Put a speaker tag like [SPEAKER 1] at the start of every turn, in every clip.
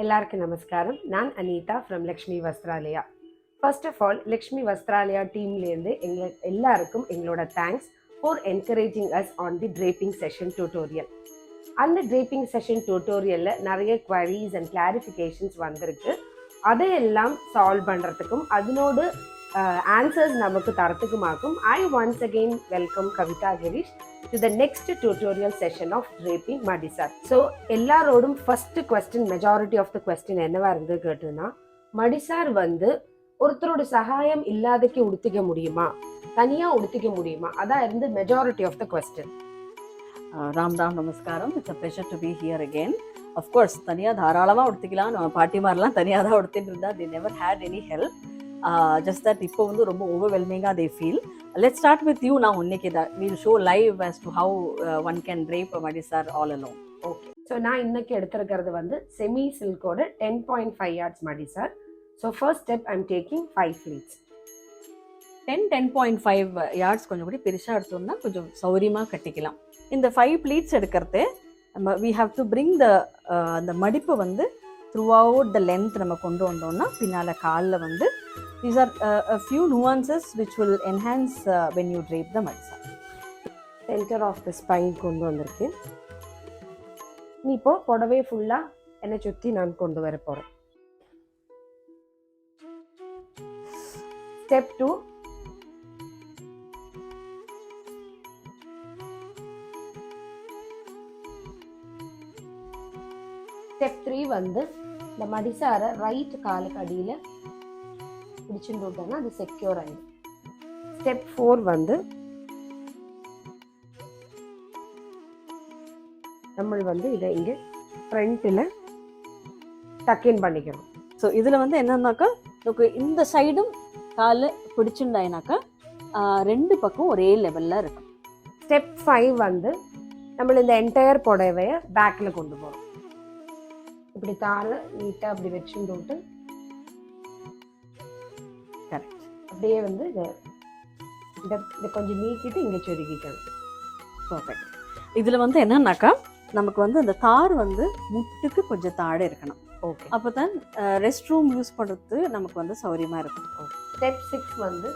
[SPEAKER 1] எல்லாருக்கும் நமஸ்காரம். நான் Anitha from Lakshmi Vastralaya. First of all Lakshmi Vastralaya டீம்லேருந்து எல்லாருக்கும் எங்களோட thanks for encouraging us on the draping session tutorial. அந்த ட்ரேப்பிங் செஷன் டியூட்டோரியலில் நிறைய குவரிஸ் அண்ட் கிளாரிஃபிகேஷன்ஸ் வந்திருக்கு. அதையெல்லாம் சால்வ் பண்ணுறதுக்கும் அதனோடு ஆன்சர்ஸ் நமக்கு தரத்துக்குமாக்கும் I once again welcome Kavitha Girish to the next tutorial session of draping Madisar. So எல்லாரோடும் first question majority of the question என்னவா இருந்து கேட்டுன்னா, மடிசார் வந்து ஒருத்தரோட சகாயம் இல்லாதக்கு உடுத்திக்க முடியுமா, தனியா உடுத்திக்க முடியுமா, அதான் இருந்து majority of the question.
[SPEAKER 2] Ram நமஸ்காரம். It's a pleasure to be here again. Of course தனியாக தாராளமாக உடுத்திக்கலாம். நம்ம பாட்டிமாரெலாம் தனியாக தான் உடுத்திட்டு இருந்தா. they never had any help. Just that இப்போ வந்து ரொம்ப ஓவர்வெல்மிங்காக they feel. Let's start with you now. இன்னைக்கு we'll show live as to how one can drape a Madisar all alone.
[SPEAKER 1] Okay, so நான் இன்னைக்கு எடுத்திருக்கிறது வந்து செமி சில்கோட 10.5 yards Madisar. So first step I'm taking 5 pleats.
[SPEAKER 2] 10.5 yards கொஞ்சம் கூட பெருசாக எடுத்தோம்னா கொஞ்சம் சௌரியமாக கட்டிக்கலாம். இந்த 5 pleats எடுக்கிறது நம்ம we have to bring the அந்த மடிப்பு வந்து throughout the length நம்ம கொண்டு வந்தோம்னா பின்னால் காலில் வந்து these are a few nuances which will enhance when you drape the Madisar.
[SPEAKER 1] Centre of the spine கொண்டு வந்திருக்கேன். நீ இப்போ புடவை ஃபுல்லாக என்னை சுற்றி நான் கொண்டு வர போகிறேன். ஸ்டெப் 2, ஸ்டெப் 3 வந்து இந்த மடிசாரை ரைட் காலுக்கு அடியில் பிடிச்சுட்டு விட்டோம்னா அது செக்யூர் ஆகிடும். ஸ்டெப் 4 வந்து நம்ம வந்து இதை இங்கே ஃப்ரண்ட்டில் டக்கின் பண்ணிக்கணும்.
[SPEAKER 2] ஸோ இதில் வந்து என்னன்னாக்கா நமக்கு இந்த சைடும் காலை பிடிச்சுண்டாயினாக்கா ரெண்டு பக்கம் ஒரே லெவலில் இருக்கும்.
[SPEAKER 1] ஸ்டெப் 5 வந்து நம்ம இந்த என்டையர் புடவையை பேக்கில் கொண்டு போகிறோம். இப்படி தாழை நீட்டாக அப்படி வச்சுட்டு விட்டு
[SPEAKER 2] கரெக்ட்
[SPEAKER 1] அப்படியே வந்து இதை கொஞ்சம் நீக்கிட்டு இங்கே சொருகிக்கணும்.
[SPEAKER 2] பர்ஃபெக்ட். இதில் வந்து என்னன்னாக்கா நமக்கு வந்து அந்த தார் வந்து முட்டுக்கு கொஞ்சம் தாழே இருக்கணும்.
[SPEAKER 1] ஓகே,
[SPEAKER 2] அப்போ தான் ரெஸ்ட் ரூம் யூஸ் பண்ணுறது நமக்கு வந்து சௌரியமாக இருக்கும்.
[SPEAKER 1] ஸ்டெப் 6 வந்து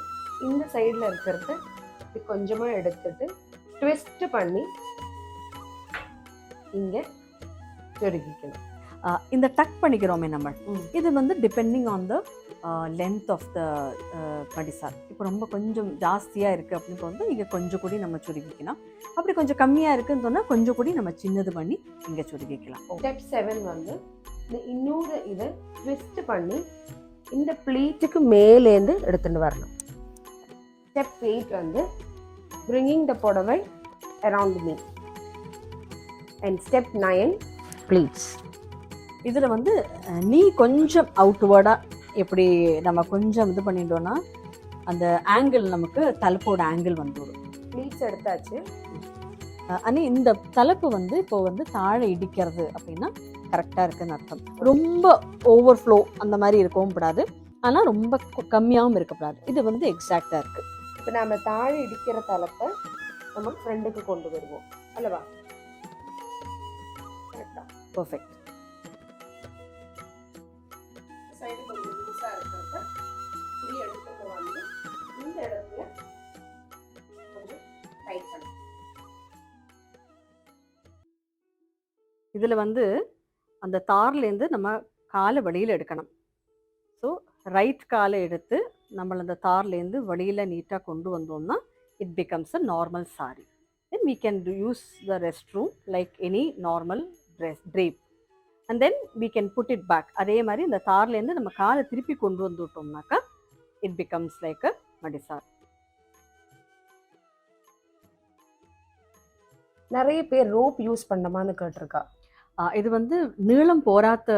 [SPEAKER 1] இந்த சைடில் இருக்கிறது இது கொஞ்சமாக எடுத்துட்டு ட்விஸ்ட் பண்ணி இங்கே சொருகிக்கணும்.
[SPEAKER 2] இந்த டக் பண்ணிக்கிறோமே நம்ம, இது வந்து depending on the length of the Madisar. இப்போ ரொம்ப கொஞ்சம் ஜாஸ்தியாக இருக்குது அப்படின்னு வந்து இங்கே கொஞ்சம் கூடி நம்ம சுருகிக்கலாம். அப்படி கொஞ்சம் கம்மியாக இருக்குன்னு சொன்னால் கொஞ்சம் கூடி நம்ம சின்னது பண்ணி இங்கே சுருகிக்கலாம்.
[SPEAKER 1] ஸ்டெப் 7 வந்து இன்னொரு இதை ட்விஸ்ட் பண்ணி இந்த ப்ளீட்டுக்கு மேலேருந்து எடுத்துட்டு வரணும். ஸ்டெப் 8 வந்து bringing the புடவை around me. and step 9 pleats.
[SPEAKER 2] இதில் வந்து நீ கொஞ்சம் அவுட்வேர்டாக எப்படி நம்ம கொஞ்சம் இது பண்ணிட்டோன்னா அந்த ஆங்கிள் நமக்கு தலைப்போட ஆங்கிள் வந்துடும்.
[SPEAKER 1] ப்ளீட்ஸ் எடுத்தாச்சு.
[SPEAKER 2] ஆனால் இந்த தலைப்பு வந்து இப்போ வந்து தாழை இடிக்கிறது அப்படின்னா கரெக்டாக இருக்குன்னு அர்த்தம். ரொம்ப ஓவர்ஃப்ளோ அந்த மாதிரி இருக்கவும் கூடாது, ஆனால் ரொம்ப கம்மியாகவும் இருக்கக்கூடாது. இது வந்து எக்ஸாக்டாக இருக்குது.
[SPEAKER 1] இப்போ நம்ம தாழை இடிக்கிற தலைப்பை நம்ம ஃப்ரெண்டுக்கு கொண்டு வருவோம் அல்லவா? கரெக்டாக,
[SPEAKER 2] பர்ஃபெக்ட்.
[SPEAKER 1] சைடு கொஞ்சம் லூஸாக இருக்கிறத இப்படி எடுத்துட்டு வந்து இந்த இடத்துல கொஞ்சம் டைட் பண்ணி
[SPEAKER 2] இதில் வந்து அந்த தார்லேருந்து நம்ம காலை வெளியில் எடுக்கணும். ஸோ ரைட் காலை எடுத்து நம்மள அந்த தார்லேருந்து வெளியில் நீட்டாக கொண்டு வந்தோம்னா it becomes a normal sorry. Then we can use the restroom like any normal drape and then we can put it back. அதே மாதிரி இந்த தார்லேருந்து நம்ம காலை திருப்பி கொண்டு வந்துட்டோம்னாக்கா it becomes like a Madisar.
[SPEAKER 1] நிறைய பேர் ரோப் யூஸ் பண்ணமான்னு கேட்டிருக்கா.
[SPEAKER 2] இது வந்து நீளம் போராத்த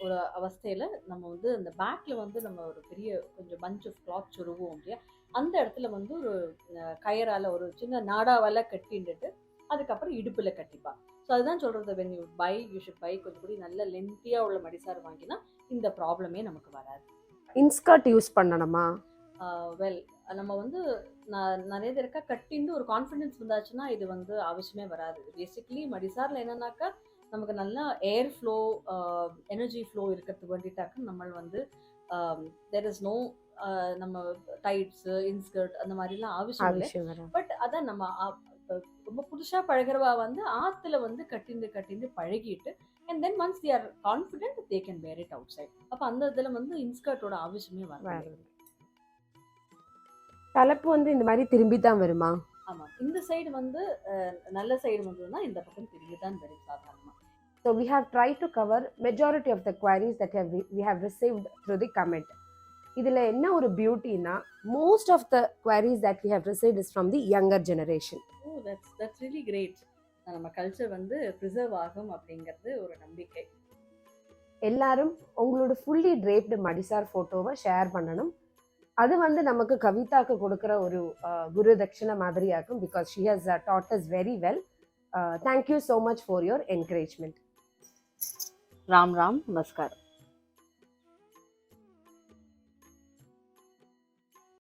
[SPEAKER 2] ஒரு அவஸ்தையில் நம்ம வந்து அந்த பேக்கில் வந்து நம்ம ஒரு பெரிய கொஞ்சம் பஞ்ச் ஆஃப் கிளாத் சொருவோம் இல்லையா, அந்த இடத்துல வந்து ஒரு கயரால் ஒரு சின்ன நாடாவால் கட்டின்ட்டு அதுக்கப்புறம் இடுப்பில் கட்டிப்பா. ஸோ அதுதான் சொல்கிறது, when you buy you should buy கொஞ்சம் கூட நல்ல லென்த்தியாக உள்ள Madisar வாங்கினா இந்த ப்ராப்ளமே நமக்கு வராது.
[SPEAKER 1] இன்ஸ்கர்ட் யூஸ் பண்ணணுமா?
[SPEAKER 2] வெல் நம்ம வந்து நான் நிறைய பேருக்கா கட்டின்னு ஒரு கான்ஃபிடென்ஸ் வந்தாச்சுன்னா இது வந்து அவசியமே வராது. பேசிக்லி Madisarல என்னன்னாக்கா நமக்கு நல்லா ஏர் ஃப்ளோ எனர்ஜி ஃப்ளோ இருக்கிறதுக்கு வேண்டிட்டாக்க நம்ம வந்து தெர் இஸ் நோ நம்ம டைட்ஸ் இன்ஸ்கர்ட் அந்த மாதிரிலாம் அவசியம் இல்லை.
[SPEAKER 1] அவசியம் வரும்.
[SPEAKER 2] பட் அதான் நம்ம ரொம்ப புதுசா பழகிறவா வந்து ஆத்துல வந்து கட்டிண்டு பழகிட்டு and then once they are confident they can wear it outside. அப்ப அந்த இதுல வந்து இன்ஸ்கர்ட்டோட அவசியமே வரும்.
[SPEAKER 1] தலைப்பு வந்து இந்த மாதிரி திரும்பி தான் வருமா?
[SPEAKER 2] ஆமா, இந்த சைடு வந்து நல்ல சைடு வந்ததுன்னா இந்த பக்கம் திரும்பி தான் வரும் சாதாரணமா.
[SPEAKER 1] So we have tried to cover majority of the queries that we have received through the comment. இதுல என்ன ஒரு பியூட்டினா, most of the queries that we have received is from the younger generation.
[SPEAKER 2] Oh, that's really great. நம்ம culture வந்து preserve ஆகும் அப்படிங்கிறது ஒரு நம்பிக்கை.
[SPEAKER 1] எல்லாரும் உங்களோட ஃபுல்லி draped மடிசார் போட்டோவை ஷேர் பண்ணணும். அது வந்து நமக்கு கவிதாக்கு கொடுக்குற ஒரு குரு தட்சிணை மாதிரியாகும். Because she has taught us very well. Thank you so much for your encouragement.
[SPEAKER 2] Ram Ram, நமஸ்காரம்.